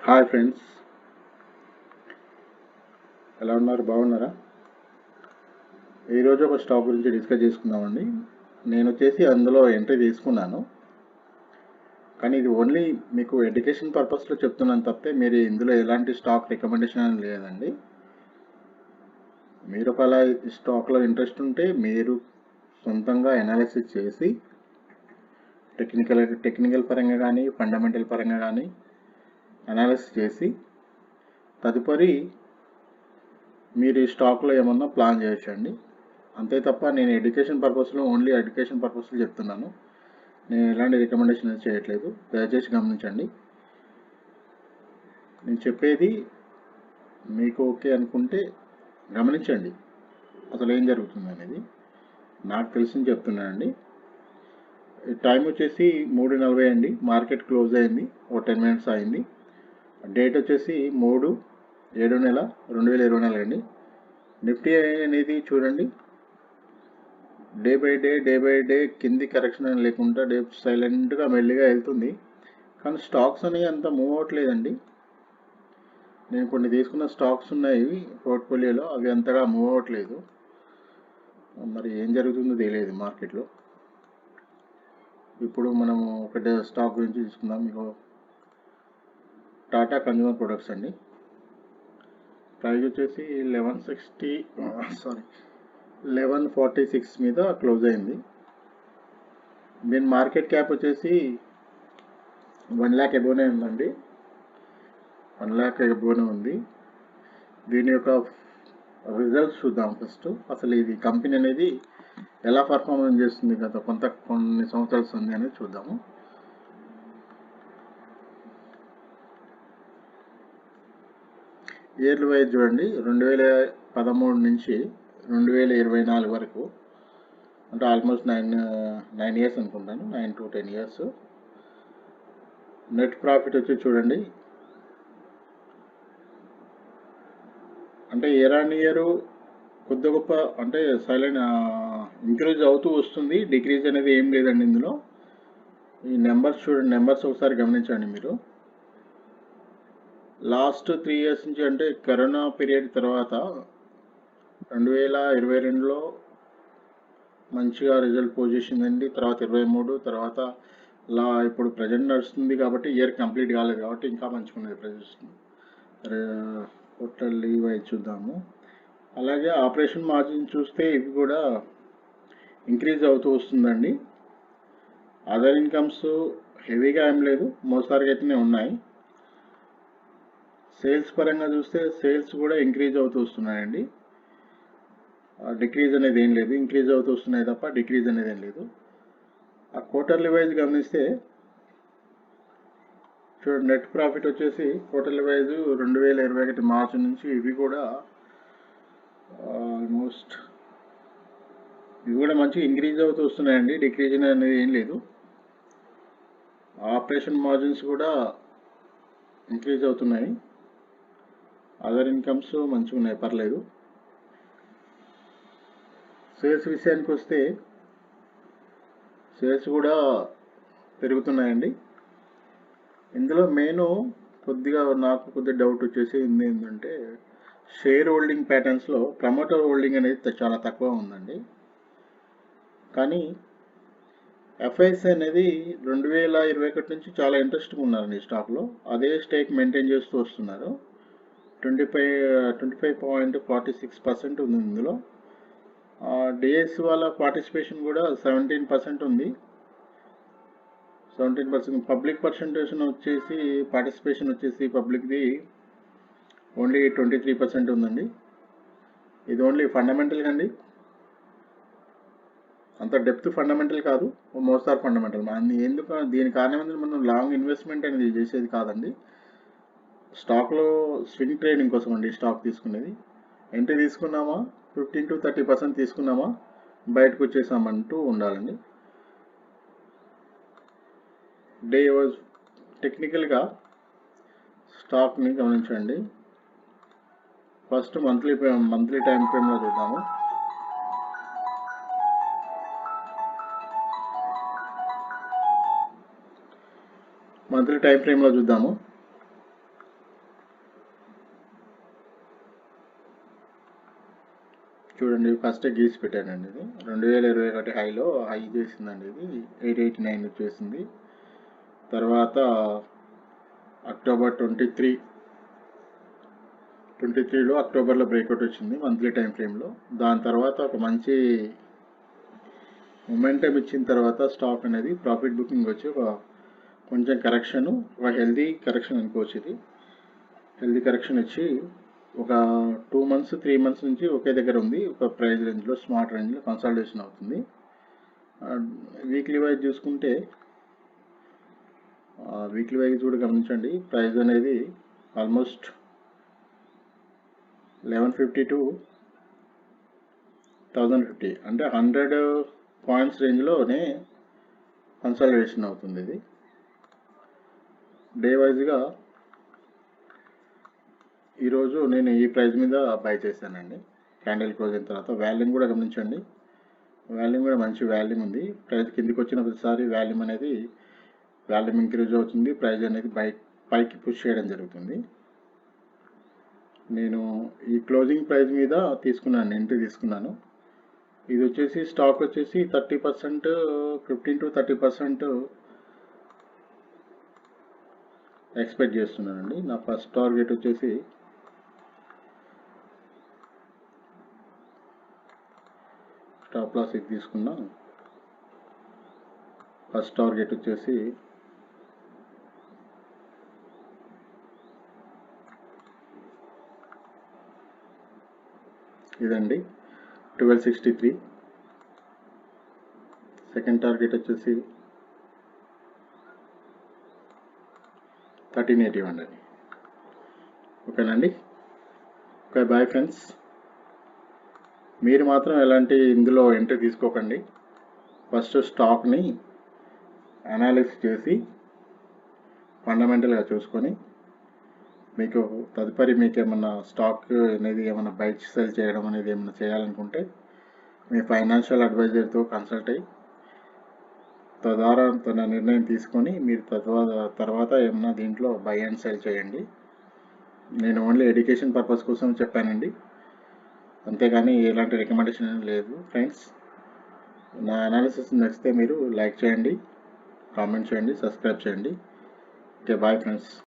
Hi friends, ఎలా ఉన్నారు? బాగున్నారా? ఈరోజు ఒక స్టాక్ గురించి డిస్కస్ చేసుకుందామండి. నేను వచ్చేసి అందులో ఎంట్రీ తీసుకున్నాను, కానీ ఇది ఓన్లీ మీకు ఎడ్యుకేషన్ పర్పస్లో చెప్తున్నాను తప్పితే మీరు ఇందులో ఎలాంటి స్టాక్ రికమెండేషన్ అని లేదండి. మీరు ఒకవేళ ఈ స్టాక్లో ఇంట్రెస్ట్ ఉంటే మీరు సొంతంగా అనాలిసిస్ చేసి టెక్నికల్ పరంగా కానీ ఫండమెంటల్ పరంగా కానీ అనాలిసిస్ చేసి తదుపరి మీరు ఈ స్టాక్లో ఏమన్నా ప్లాన్ చేయొచ్చండి. అంతే తప్ప నేను ఎడ్యుకేషన్ పర్పస్లో ఓన్లీ ఎడ్యుకేషన్ పర్పస్లో చెప్తున్నాను. నేను ఎలాంటి రికమెండేషన్ చేయట్లేదు, దయచేసి గమనించండి. నేను చెప్పేది మీకు ఓకే అనుకుంటే గమనించండి అసలు ఏం జరుగుతుంది అనేది. నాకు తెలిసింది చెప్తున్నానండి. టైం వచ్చేసి 3:40 అండి. మార్కెట్ క్లోజ్ అయింది, ఓ 10 minutes అయింది. డేట్ వచ్చేసి 3/7/2024 అండి. నిఫ్టీ అనేది చూడండి, డే బై డే కింది కరెక్షన్ అని లేకుండా డే సైలెంట్గా మెల్లిగా వెళ్తుంది, కానీ స్టాక్స్ అనేవి అంత మూవ్ అవ్వట్లేదండి. నేను కొన్ని తీసుకున్న స్టాక్స్ ఉన్నాయి పోర్ట్ఫోలియోలో, అవి అంతగా మూవ్ అవ్వట్లేదు. మరి ఏం జరుగుతుందో తెలియదు మార్కెట్లో. ఇప్పుడు మనము ఒక స్టాక్ గురించి తీసుకుందాం. మీకు టాటా కన్జ్యూమర్ ప్రొడక్ట్స్ అండి. ప్రైస్ వచ్చేసి 1146 మీద క్లోజ్ అయింది. దీని మార్కెట్ క్యాప్ వచ్చేసి 1 lakh అబోనే ఉందండి. 1 lakh అబోనే ఉంది. దీని యొక్క రిజల్ట్స్ చూద్దాం ఫస్ట్. అసలు ఇది కంపెనీ అనేది ఎలా పర్ఫార్మెన్స్ చేస్తుంది గత కొన్ని సంవత్సరాలు ఉంది అనేది చూద్దాము. ఇయర్లీ వైజ్ చూడండి, 2013 నుంచి 2024 వరకు, అంటే ఆల్మోస్ట్ 9 years అనుకుంటాను, 9 to 10 years. నెట్ ప్రాఫిట్ వచ్చి చూడండి, అంటే ఇయర్ ఆన్ ఇయర్ కొద్ది గొప్ప అంటే సైలెంట్ ఇంక్రీజ్ అవుతూ వస్తుంది, డిక్రీజ్ అనేది ఏం లేదండి ఇందులో. ఈ నెంబర్స్ చూడండి, నెంబర్స్ ఒకసారి గమనించండి మీరు. లాస్ట్ 3 years నుంచి, అంటే కరోనా పీరియడ్ తర్వాత 2022లో మంచిగా రిజల్ట్ పొజిషన్ అండి. తర్వాత 23, తర్వాత ఇప్పుడు ప్రజెంట్ నడుస్తుంది కాబట్టి ఇయర్ కంప్లీట్ కాలేదు కాబట్టి ఇంకా మంచిగా పొజిషన్. టోటల్ వైజ్ చూద్దాము. అలాగే ఆపరేషన్ మార్జిన్ చూస్తే ఇవి కూడా ఇంక్రీజ్ అవుతూ వస్తుందండి. అదర్ ఇన్కమ్స్ హెవీగా ఏం లేదు, మోసారిగా అయితేనే ఉన్నాయి. సేల్స్ పరంగా చూస్తే సేల్స్ కూడా ఇంక్రీజ్ అవుతూ వస్తున్నాయండి. డిక్రీజ్ అనేది ఏం లేదు, ఇంక్రీజ్ అవుతూ వస్తున్నాయి తప్ప డిక్రీజ్ అనేది ఏం లేదు. ఆ క్వార్టర్లీ వైజ్ గమనిస్తే చూడండి, నెట్ ప్రాఫిట్ వచ్చేసి క్వార్టర్లీ వైజ్ 2021 మార్చి నుంచి ఇవి కూడా ఆల్మోస్ట్ ఇవి కూడా మంచిగా ఇంక్రీజ్ అవుతూ వస్తున్నాయండి, డిక్రీజ్ అనేది ఏం లేదు. ఆపరేషన్ మార్జిన్స్ కూడా ఇంక్రీజ్ అవుతున్నాయి. అదర్ ఇన్కమ్స్ మంచిగా ఉన్నాయి, పర్లేదు. సేల్స్ విషయానికి వస్తే సేల్స్ కూడా పెరుగుతున్నాయండి. ఇందులో మెయిన్ నాకు కొద్దిగా డౌట్ వచ్చేసి ఏంటంటే, షేర్ హోల్డింగ్ ప్యాటర్న్స్లో ప్రమోటర్ హోల్డింగ్ అనేది చాలా తక్కువ ఉందండి. కానీ ఎఫ్ఐఎస్ అనేది 2021 నుంచి చాలా ఇంట్రెస్ట్గా ఉన్నారండి ఈ స్టాక్లో. అదే స్టేక్ మెయింటైన్ చేస్తూ వస్తున్నారు. 25.46% ఉంది ఇందులో. డిఎస్ వాళ్ళ పార్టిసిపేషన్ కూడా 17% ఉంది. 17%. పబ్లిక్ పర్సంటేషన్ వచ్చేసి పార్టిసిపేషన్ వచ్చేసి పబ్లిక్ది ఓన్లీ 23% ఉందండి. ఇది ఓన్లీ ఫండమెంటల్ అండి, అంత డెప్త్ ఫండమెంటల్ కాదు, మోస్తారు ఫండమెంటల్. ఎందుకు దీని కారణం ఏంటంటే మనం లాంగ్ ఇన్వెస్ట్మెంట్ అనేది చేసేది కాదండి. స్టాక్లో స్వింగ్ ట్రేడింగ్ కోసం అండి స్టాక్ తీసుకునేది. ఎంట్రీ తీసుకున్నామా 15 to 30% తీసుకున్నామా బయటకు వచ్చేసామంటూ ఉండాలండి. డే వాజ్ టెక్నికల్గా స్టాక్ని గమనించండి. ఫస్ట్ మంత్లీ టైం ఫ్రేమ్లో చూద్దాము. మంత్లీ టైం ఫ్రేమ్లో చూద్దాము. చూడండి, ఫస్ట్ గీసి పెట్టానండి. ఇది 2021 హైలో హై చేసిందండి. ఇది 889 వచ్చేసింది. తర్వాత అక్టోబర్ 23లో అక్టోబర్లో బ్రేక్అవుట్ వచ్చింది మంత్లీ టైం ఫ్రేమ్లో. దాని తర్వాత ఒక మంచి మొమెంటం ఇచ్చిన తర్వాత స్టాక్ అనేది ప్రాఫిట్ బుకింగ్ వచ్చి కొంచెం కరెక్షన్, ఒక హెల్దీ కరెక్షన్ అనుకోవచ్చు. ఇది హెల్దీ కరెక్షన్ ఇచ్చి ఒక 2 మంత్స్ 3 మంత్స్ నుంచి ఒకే దగ్గర ఉంది. ఒక ప్రైస్ రేంజ్లో స్మార్ట్ రేంజ్లో కన్సాలిడేషన్ అవుతుంది. వీక్లీ వైజ్ చూసుకుంటే వీక్లీ వైజ్ కూడా గమనించండి. ప్రైస్ అనేది ఆల్మోస్ట్ 1150 to 1050 అంటే 100 పాయింట్స్ రేంజ్లోనే కన్సాలిడేషన్ అవుతుంది. ఇది డే వైజ్గా ఈరోజు నేను ఈ ప్రైస్ మీద బై చేశానండి. క్యాండిల్ క్లోజ్ అయిన తర్వాత వాల్యూమ్ కూడా గమనించండి. వాల్యూమ్ కూడా మంచి వాల్యూమ్ ఉంది. ప్రైస్ కిందికి వచ్చిన ప్రతిసారి వాల్యూమ్ ఇంక్రీజ్ అవుతుంది. ప్రైస్ అనేది పైకి పుష్ చేయడం జరుగుతుంది. నేను ఈ క్లోజింగ్ ప్రైస్ మీద ఎంట్రీ తీసుకున్నాను. ఇది వచ్చేసి స్టాక్ వచ్చేసి 30%, 15 to 30% ఎక్స్పెక్ట్ చేస్తున్నానండి. నా ఫస్ట్ టార్గెట్ వచ్చేసి స్టాప్ లాస్ ఇది తీసుకున్నా. ఫస్ట్ టార్గెట్ వచ్చేసి ఇదండి, 1263. సెకండ్ టార్గెట్ వచ్చేసి 1381 అండి. ఓకేనండి. Okay, bye friends. మీరు మాత్రం ఎలాంటి ఇందులో ఎంట్రీ తీసుకోకండి. ఫస్ట్ స్టాక్ని అనాలిసిస్ చేసి ఫండమెంటల్గా చూసుకొని మీకు తదుపరి ఏమన్నా స్టాక్ అనేది ఏమైనా బై సెల్ చేయడం అనేది ఏమైనా చేయాలనుకుంటే మీ ఫైనాన్షియల్ అడ్వైజర్తో కన్సల్ట్ అయ్యి తద్వారా తన నిర్ణయం తీసుకొని మీరు తర్వాత ఏమన్నా దీంట్లో బై అండ్ సెల్ చేయండి. నేను ఓన్లీ ఎడ్యుకేషన్ పర్పస్ కోసం చెప్పానండి, అంతేగాని ఎలాంటి రికమెండేషన్ లేదు. ఫ్రెండ్స్, నా అనాలిసిస్ నచ్చితే మీరు లైక్ చేయండి, కామెంట్ చేయండి, సబ్స్క్రైబ్ చేయండి. Okay, bye friends.